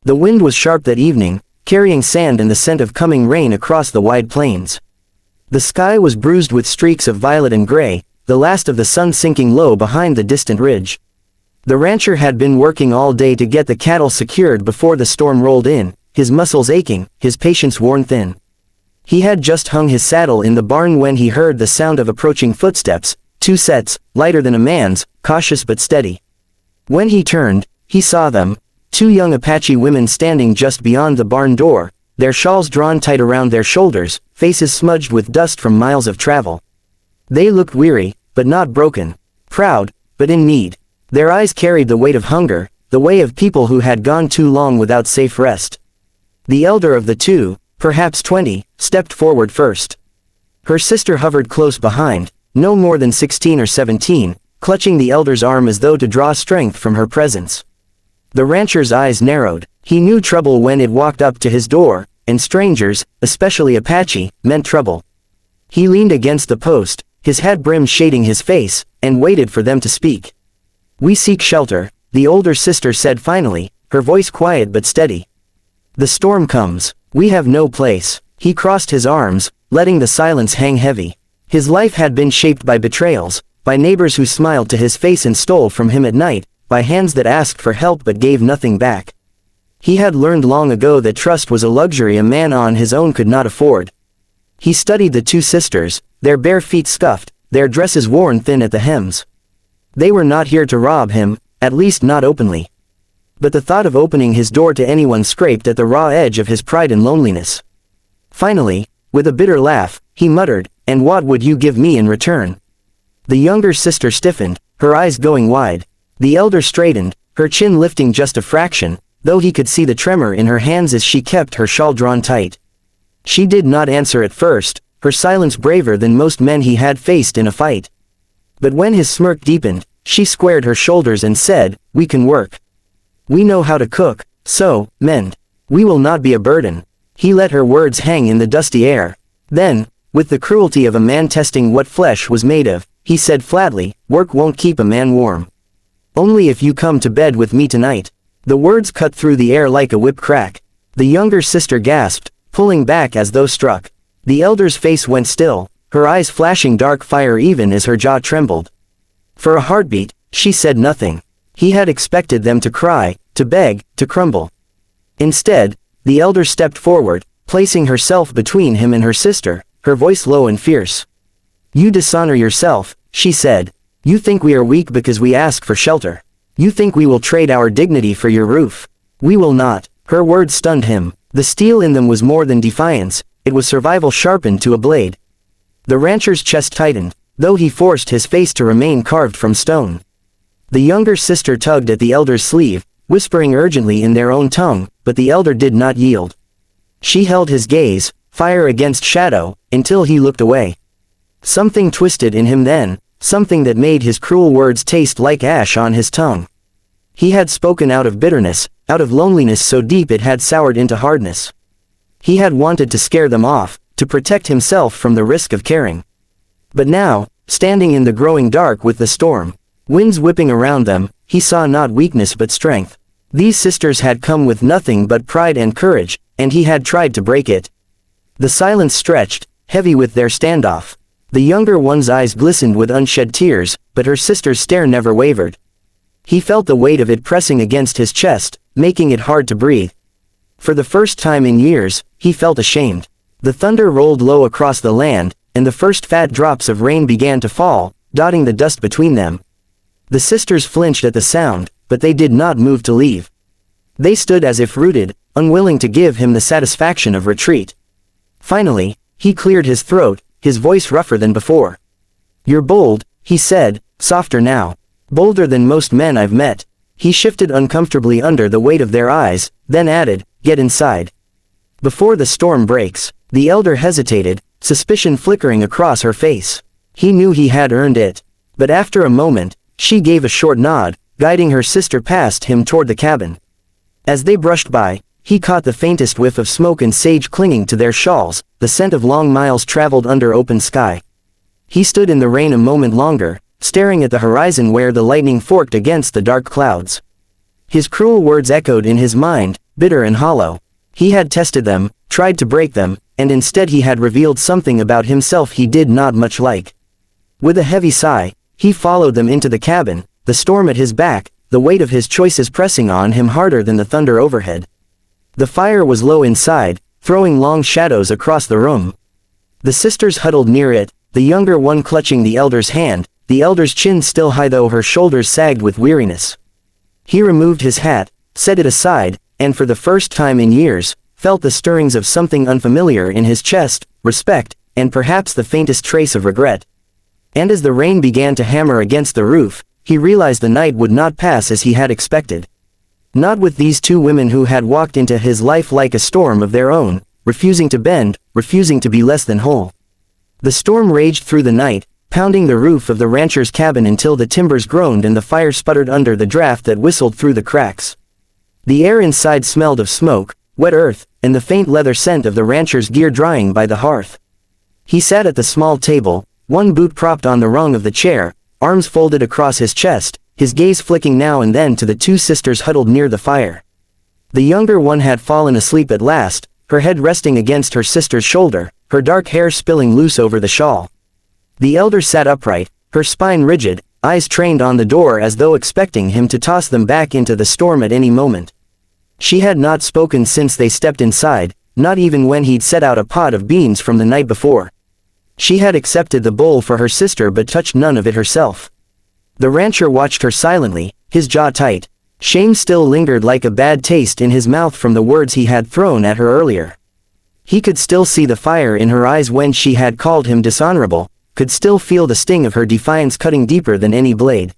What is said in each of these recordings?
The wind was sharp that evening, carrying sand and the scent of coming rain across the wide plains. The sky was bruised with streaks of violet and gray, the last of the sun sinking low behind the distant ridge. The rancher had been working all day to get the cattle secured before the storm rolled in, his muscles aching, his patience worn thin. He had just hung his saddle in the barn when he heard the sound of approaching footsteps, 2 sets, lighter than a man's, cautious but steady. When he turned, he saw them, 2 young Apache women standing just beyond the barn door, their shawls drawn tight around their shoulders, faces smudged with dust from miles of travel. They looked weary, but not broken, proud, but in need. Their eyes carried the weight of hunger, the weight of people who had gone too long without safe rest. The elder of the 2, perhaps 20, stepped forward first. Her sister hovered close behind, no more than 16 or 17, clutching the elder's arm as though to draw strength from her presence. The rancher's eyes narrowed. He knew trouble when it walked up to his door, and strangers, especially Apache, meant trouble. He leaned against the post, his hat brim shading his face, and waited for them to speak. "We seek shelter," the older sister said finally, her voice quiet but steady. "The storm comes. We have no place." He crossed his arms, letting the silence hang heavy. His life had been shaped by betrayals, by neighbors who smiled to his face and stole from him at night, by hands that asked for help but gave nothing back. He had learned long ago that trust was a luxury a man on his own could not afford. He studied the 2 sisters, their bare feet scuffed, their dresses worn thin at the hems. They were not here to rob him, at least not openly. But the thought of opening his door to anyone scraped at the raw edge of his pride and loneliness. Finally, with a bitter laugh, he muttered, "And what would you give me in return?" The younger sister stiffened, her eyes going wide. The elder straightened, her chin lifting just a fraction, though he could see the tremor in her hands as she kept her shawl drawn tight. She did not answer at first, her silence braver than most men he had faced in a fight. But when his smirk deepened, she squared her shoulders and said, "We can work. We know how to cook, sew, mend. We will not be a burden." He let her words hang in the dusty air. Then, with the cruelty of a man testing what flesh was made of, he said flatly, "Work won't keep a man warm. Only if you come to bed with me tonight." The words cut through the air like a whip crack. The younger sister gasped, pulling back as though struck. The elder's face went still, her eyes flashing dark fire even as her jaw trembled. For a heartbeat, she said nothing. He had expected them to cry, to beg, to crumble. Instead, the elder stepped forward, placing herself between him and her sister, her voice low and fierce. "You dishonor yourself," she said. "You think we are weak because we ask for shelter. You think we will trade our dignity for your roof. We will not." Her words stunned him. The steel in them was more than defiance, it was survival sharpened to a blade. The rancher's chest tightened, though he forced his face to remain carved from stone. The younger sister tugged at the elder's sleeve, whispering urgently in their own tongue, but the elder did not yield. She held his gaze, fire against shadow, until he looked away. Something twisted in him then, something that made his cruel words taste like ash on his tongue. He had spoken out of bitterness, out of loneliness so deep it had soured into hardness. He had wanted to scare them off, to protect himself from the risk of caring. But now, standing in the growing dark with the storm, winds whipping around them, he saw not weakness but strength. These sisters had come with nothing but pride and courage, and he had tried to break it. The silence stretched, heavy with their standoff. The younger one's eyes glistened with unshed tears, but her sister's stare never wavered. He felt the weight of it pressing against his chest, making it hard to breathe. For the first time in years, he felt ashamed. The thunder rolled low across the land, and the first fat drops of rain began to fall, dotting the dust between them. The sisters flinched at the sound, but they did not move to leave. They stood as if rooted, unwilling to give him the satisfaction of retreat. Finally, he cleared his throat, his voice rougher than before. "You're bold," he said, softer now. "Bolder than most men I've met." He shifted uncomfortably under the weight of their eyes, then added, "Get inside. Before the storm breaks." The elder hesitated, suspicion flickering across her face. He knew he had earned it. But after a moment, she gave a short nod, guiding her sister past him toward the cabin. As they brushed by, he caught the faintest whiff of smoke and sage clinging to their shawls, the scent of long miles traveled under open sky. He stood in the rain a moment longer, staring at the horizon where the lightning forked against the dark clouds. His cruel words echoed in his mind, bitter and hollow. He had tested them, tried to break them, and instead he had revealed something about himself he did not much like. With a heavy sigh, he followed them into the cabin, the storm at his back, the weight of his choices pressing on him harder than the thunder overhead. The fire was low inside, throwing long shadows across the room. The sisters huddled near it, the younger one clutching the elder's hand, the elder's chin still high though her shoulders sagged with weariness. He removed his hat, set it aside, and for the first time in years, felt the stirrings of something unfamiliar in his chest, respect, and perhaps the faintest trace of regret. And as the rain began to hammer against the roof, he realized the night would not pass as he had expected. Not with these two women who had walked into his life like a storm of their own, refusing to bend, refusing to be less than whole. The storm raged through the night, pounding the roof of the rancher's cabin until the timbers groaned and the fire sputtered under the draft that whistled through the cracks. The air inside smelled of smoke, wet earth, and the faint leather scent of the rancher's gear drying by the hearth. He sat at the small table, one boot propped on the rung of the chair, arms folded across his chest, his gaze flicking now and then to the two sisters huddled near the fire. The younger one had fallen asleep at last, her head resting against her sister's shoulder, her dark hair spilling loose over the shawl. The elder sat upright, her spine rigid, eyes trained on the door as though expecting him to toss them back into the storm at any moment. She had not spoken since they stepped inside, not even when he'd set out a pot of beans from the night before. She had accepted the bowl for her sister but touched none of it herself. The rancher watched her silently, his jaw tight. Shame still lingered like a bad taste in his mouth from the words he had thrown at her earlier. He could still see the fire in her eyes when she had called him dishonorable, could still feel the sting of her defiance cutting deeper than any blade.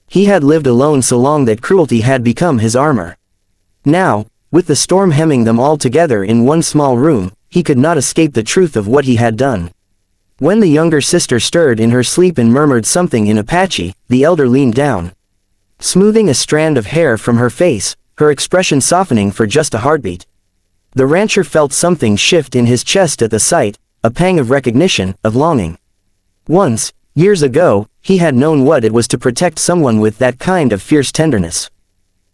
He had lived alone so long that cruelty had become his armor. Now, with the storm hemming them all together in one small room, he could not escape the truth of what he had done. When the younger sister stirred in her sleep and murmured something in Apache, the elder leaned down, smoothing a strand of hair from her face, her expression softening for just a heartbeat. The rancher felt something shift in his chest at the sight, a pang of recognition, of longing. Once, years ago, he had known what it was to protect someone with that kind of fierce tenderness.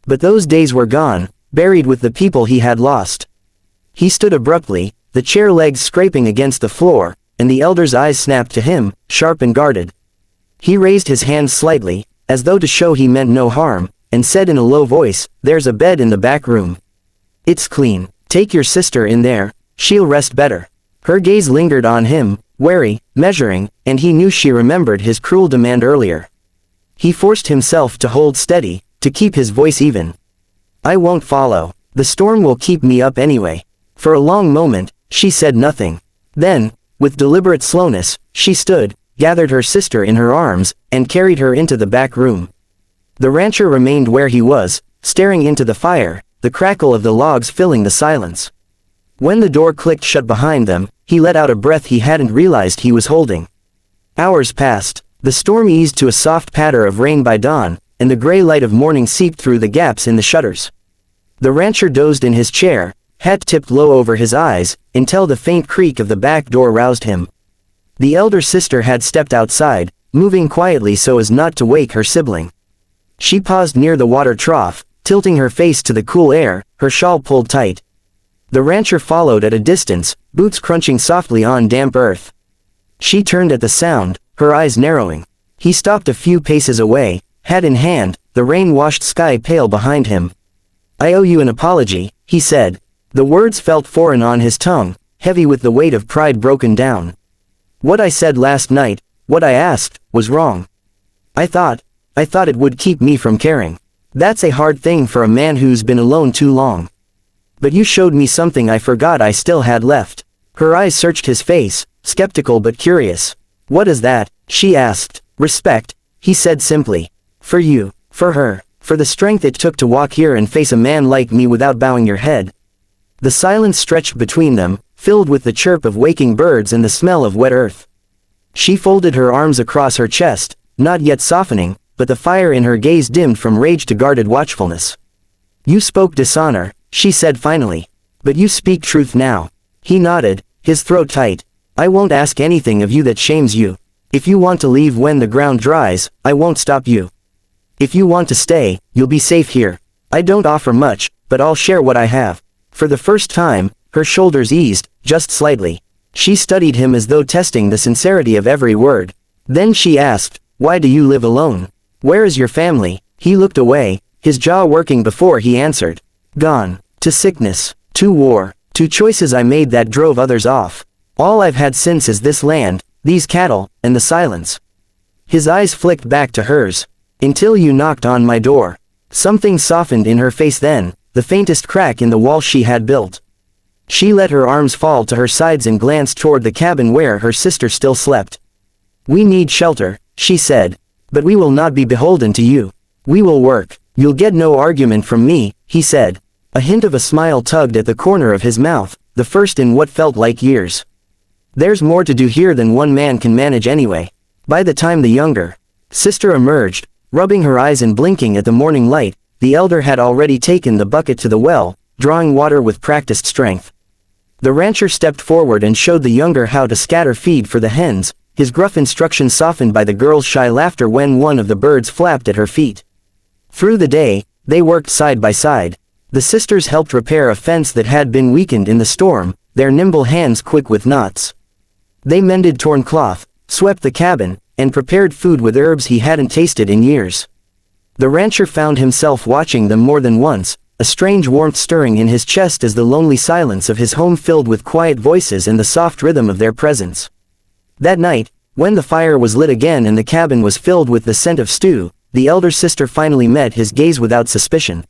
But those days were gone, buried with the people he had lost. He stood abruptly, the chair legs scraping against the floor, and the elder's eyes snapped to him, sharp and guarded. He raised his hands slightly, as though to show he meant no harm, and said in a low voice, "There's a bed in the back room. It's clean. Take your sister in there, she'll rest better." Her gaze lingered on him, wary, measuring, and he knew she remembered his cruel demand earlier. He forced himself to hold steady, to keep his voice even. "I won't follow. The storm will keep me up anyway." For a long moment, she said nothing. Then, with deliberate slowness, she stood, gathered her sister in her arms, and carried her into the back room. The rancher remained where he was, staring into the fire, the crackle of the logs filling the silence. When the door clicked shut behind them, he let out a breath he hadn't realized he was holding. Hours passed. The storm eased to a soft patter of rain by dawn, and the gray light of morning seeped through the gaps in the shutters. The rancher dozed in his chair, hat tipped low over his eyes, until the faint creak of the back door roused him. The elder sister had stepped outside, moving quietly so as not to wake her sibling. She paused near the water trough, tilting her face to the cool air, her shawl pulled tight. The rancher followed at a distance, boots crunching softly on damp earth. She turned at the sound, her eyes narrowing. He stopped a few paces away, hat in hand, the rain-washed sky pale behind him. "I owe you an apology," he said. The words felt foreign on his tongue, heavy with the weight of pride broken down. "What I said last night, what I asked, was wrong. I thought it would keep me from caring. That's a hard thing for a man who's been alone too long. But you showed me something I forgot I still had left." Her eyes searched his face, skeptical but curious. "What is that?" she asked. "Respect," he said simply. "For you, for her, for the strength it took to walk here and face a man like me without bowing your head." The silence stretched between them, filled with the chirp of waking birds and the smell of wet earth. She folded her arms across her chest, not yet softening, but the fire in her gaze dimmed from rage to guarded watchfulness. "You spoke dishonor," she said finally. "But you speak truth now." He nodded, his throat tight. "I won't ask anything of you that shames you. If you want to leave when the ground dries, I won't stop you. If you want to stay, you'll be safe here. I don't offer much, but I'll share what I have. For the first time, her shoulders eased, just slightly. She studied him as though testing the sincerity of every word. Then she asked, "Why do you live alone? Where is your family?" He looked away, his jaw working before he answered. "Gone. To sickness. To war. To choices I made that drove others off. All I've had since is this land, these cattle, and the silence." His eyes flicked back to hers. "Until you knocked on my door." Something softened in her face then, the faintest crack in the wall she had built. She let her arms fall to her sides and glanced toward the cabin where her sister still slept. "We need shelter," she said. "But we will not be beholden to you. We will work. You'll get no argument from me," he said. A hint of a smile tugged at the corner of his mouth, the first in what felt like years. "There's more to do here than one man can manage anyway." By the time the younger sister emerged, rubbing her eyes and blinking at the morning light, the elder had already taken the bucket to the well, drawing water with practiced strength. The rancher stepped forward and showed the younger how to scatter feed for the hens, his gruff instructions softened by the girl's shy laughter when one of the birds flapped at her feet. Through the day, they worked side by side. The sisters helped repair a fence that had been weakened in the storm, their nimble hands quick with knots. They mended torn cloth, swept the cabin, and prepared food with herbs he hadn't tasted in years. The rancher found himself watching them more than once, a strange warmth stirring in his chest as the lonely silence of his home filled with quiet voices and the soft rhythm of their presence. That night, when the fire was lit again and the cabin was filled with the scent of stew, the elder sister finally met his gaze without suspicion.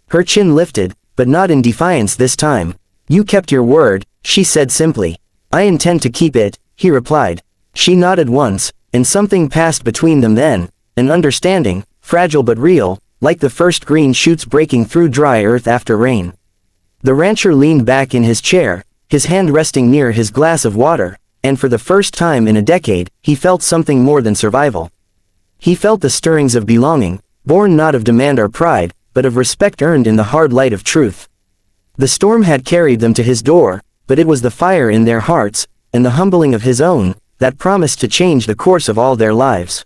Her chin lifted, but not in defiance this time. "You kept your word," she said simply. "I intend to keep it," he replied. She nodded once, and something passed between them then, an understanding, fragile but real, like the first green shoots breaking through dry earth after rain. The rancher leaned back in his chair, his hand resting near his glass of water, and for the first time in a decade, he felt something more than survival. He felt the stirrings of belonging, born not of demand or pride, but of respect earned in the hard light of truth. The storm had carried them to his door, but it was the fire in their hearts, and the humbling of his own, that promised to change the course of all their lives.